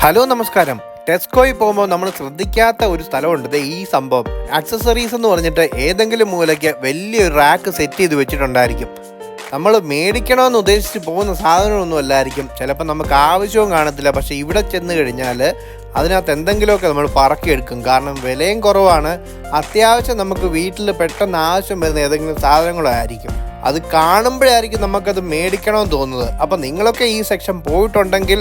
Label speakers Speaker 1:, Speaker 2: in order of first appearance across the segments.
Speaker 1: Hello നമസ്കാരം. ടെസ്കോയിൽ പോകുമ്പോൾ നമ്മൾ ശ്രദ്ധിക്കാത്ത ഒരു സ്ഥലമുണ്ട്. ദേ ഈ സംഭവം ആക്സസറീസ് എന്ന് പറഞ്ഞിട്ട് ഏതെങ്കിലും മൂലയ്ക്ക് വലിയൊരു റാക്ക് സെറ്റ് ചെയ്ത് വെച്ചിട്ടുണ്ടായിരിക്കും. നമ്മൾ മേടിക്കണമെന്ന് ഉദ്ദേശിച്ച് പോകുന്ന സാധനമൊന്നും അല്ലായിരിക്കും. ചിലപ്പോൾ നമുക്ക് ആവശ്യവും കാണത്തില്ല. പക്ഷേ ഇവിടെ ചെന്ന് കഴിഞ്ഞാൽ അതിനകത്ത് എന്തെങ്കിലുമൊക്കെ നമ്മൾ പറക്കിയെടുക്കും. കാരണം വിലയും കുറവാണ്. അത്യാവശ്യം നമുക്ക് വീട്ടിൽ പെട്ടെന്ന് ആവശ്യം വരുന്ന ഏതെങ്കിലും സാധനങ്ങളായിരിക്കും. അത് കാണുമ്പോഴായിരിക്കും നമുക്കത് മേടിക്കണമെന്ന് തോന്നുന്നത്. അപ്പോൾ നിങ്ങളൊക്കെ ഈ സെക്ഷൻ പോയിട്ടുണ്ടെങ്കിൽ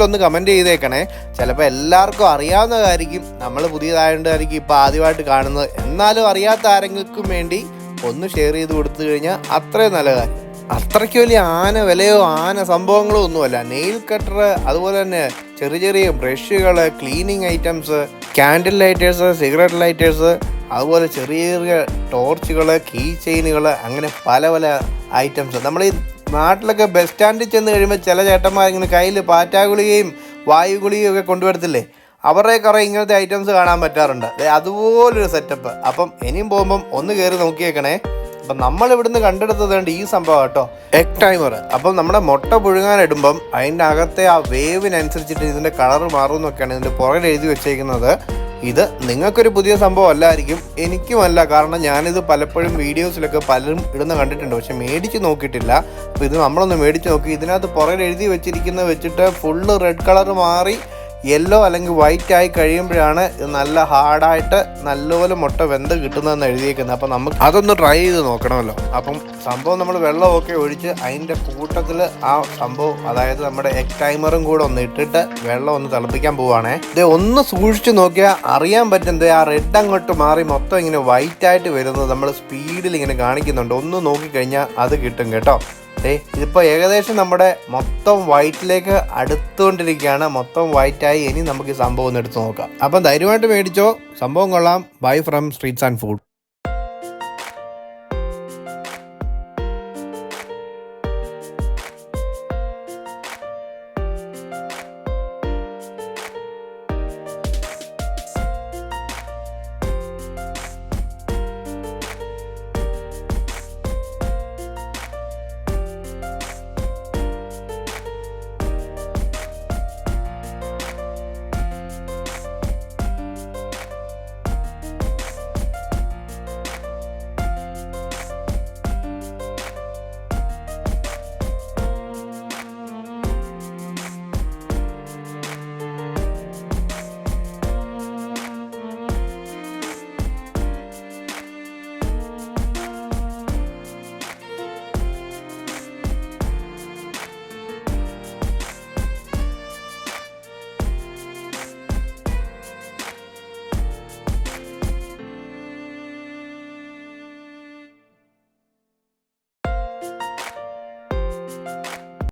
Speaker 1: ഒന്ന് കമൻറ്റ് ചെയ്തേക്കണേ. ചിലപ്പോൾ എല്ലാവർക്കും അറിയാവുന്നതായിരിക്കും, നമ്മൾ പുതിയതായതുകൊണ്ടായിരിക്കും ഇപ്പോൾ ആദ്യമായിട്ട് കാണുന്നത്. എന്നാലും അറിയാത്ത ആരെങ്കിലും വേണ്ടി ഒന്ന് ഷെയർ ചെയ്ത് കൊടുത്തു കഴിഞ്ഞാൽ അത്രയും നല്ല കാര്യം. അത്രയ്ക്ക് വലിയ ആന വിലയോ ആന സംഭവങ്ങളോ ഒന്നുമല്ല. നെയിൽ കട്ടർ, അതുപോലെ തന്നെ ചെറിയ ചെറിയ ബ്രഷുകൾ, cleaning items, candle lighters, cigarette lighters, അതുപോലെ ചെറിയ ചെറിയ ടോർച്ചുകൾ, കീ ചെയിനുകൾ, അങ്ങനെ പല പല ഐറ്റംസ്. നമ്മൾ ഈ നാട്ടിലൊക്കെ ബസ് സ്റ്റാൻഡിൽ ചെന്ന് കഴിയുമ്പോൾ ചില ചേട്ടന്മാരിങ്ങനെ കയ്യിൽ പാറ്റാഗുളികയും വായു ഗുളികയും ഒക്കെ കൊണ്ടുവരത്തില്ലേ, അവരുടെ കുറേ ഇങ്ങനത്തെ ഐറ്റംസ് കാണാൻ പറ്റാറുണ്ട്. അതുപോലൊരു സെറ്റപ്പ്. അപ്പം ഇനിയും പോകുമ്പം ഒന്ന് കയറി നോക്കിയേക്കണേ. അപ്പം നമ്മളിവിടുന്ന് കണ്ടെടുത്തതുകൊണ്ട് ഈ സംഭവം കേട്ടോ, എഗ് ടൈമർ. അപ്പം നമ്മുടെ മുട്ട പുഴുങ്ങാനിടുമ്പം അതിൻ്റെ അകത്തെ ആ വേവിനനുസരിച്ചിട്ട് ഇതിൻ്റെ കളർ മാറുമെന്നൊക്കെയാണ് ഇതിൻ്റെ പുറകിൽ എഴുതി വെച്ചേക്കുന്നത്. ഇത് നിങ്ങൾക്കൊരു പുതിയ സംഭവം അല്ലായിരിക്കും, എനിക്കുമല്ല. കാരണം ഞാനിത് പലപ്പോഴും വീഡിയോസിലൊക്കെ പലരും ഇടുന്ന കണ്ടിട്ടുണ്ട്, പക്ഷെ മേടിച്ച് നോക്കിയിട്ടില്ല. അപ്പോൾ ഇത് നമ്മളൊന്ന് മേടിച്ച് നോക്കി. ഇതിനകത്ത് പുറകിൽ എഴുതി വെച്ചിരിക്കുന്നത് വെച്ചിട്ട് ഫുള്ള് റെഡ് കളർ മാറി യെല്ലോ അല്ലെങ്കിൽ വൈറ്റ് ആയി കഴിയുമ്പോഴാണ് ഇത് നല്ല ഹാർഡായിട്ട് നല്ലപോലെ മുട്ട വെന്ത് കിട്ടുന്നതെന്ന് എഴുതിയേക്കുന്നത്. അപ്പം നമുക്ക് അതൊന്ന് ട്രൈ ചെയ്ത് നോക്കണമല്ലോ. അപ്പം സംഭവം നമ്മൾ വെള്ളമൊക്കെ ഒഴിച്ച് അതിൻ്റെ കൂട്ടത്തിൽ ആ സംഭവം, അതായത് നമ്മുടെ എഗ് ടൈമറും കൂടെ ഒന്ന് ഇട്ടിട്ട് വെള്ളം ഒന്ന് തിളപ്പിക്കാൻ പോവുകയാണേ. ഇത് ഒന്ന് സൂക്ഷിച്ച് നോക്കിയാൽ അറിയാൻ പറ്റുന്നത് ആ റെഡ് അങ്ങോട്ട് മാറി മൊത്തം ഇങ്ങനെ വൈറ്റ് ആയിട്ട് വരുന്നത് നമ്മൾ സ്പീഡിൽ ഇങ്ങനെ കാണിക്കുന്നുണ്ട്. ഒന്ന് നോക്കിക്കഴിഞ്ഞാൽ അത് കിട്ടും കേട്ടോ. ഇതിപ്പോൾ ഏകദേശം നമ്മുടെ മൊത്തം വൈറ്റിലേക്ക് അടുത്തുകൊണ്ടിരിക്കുകയാണ്. മൊത്തം വൈറ്റായി. ഇനി നമുക്ക് ഈ സംഭവം ഒന്ന് എടുത്ത് നോക്കാം. അപ്പം ധൈര്യമായിട്ട് മേടിച്ചോ, സംഭവം കൊള്ളാം. Bye from streets and food.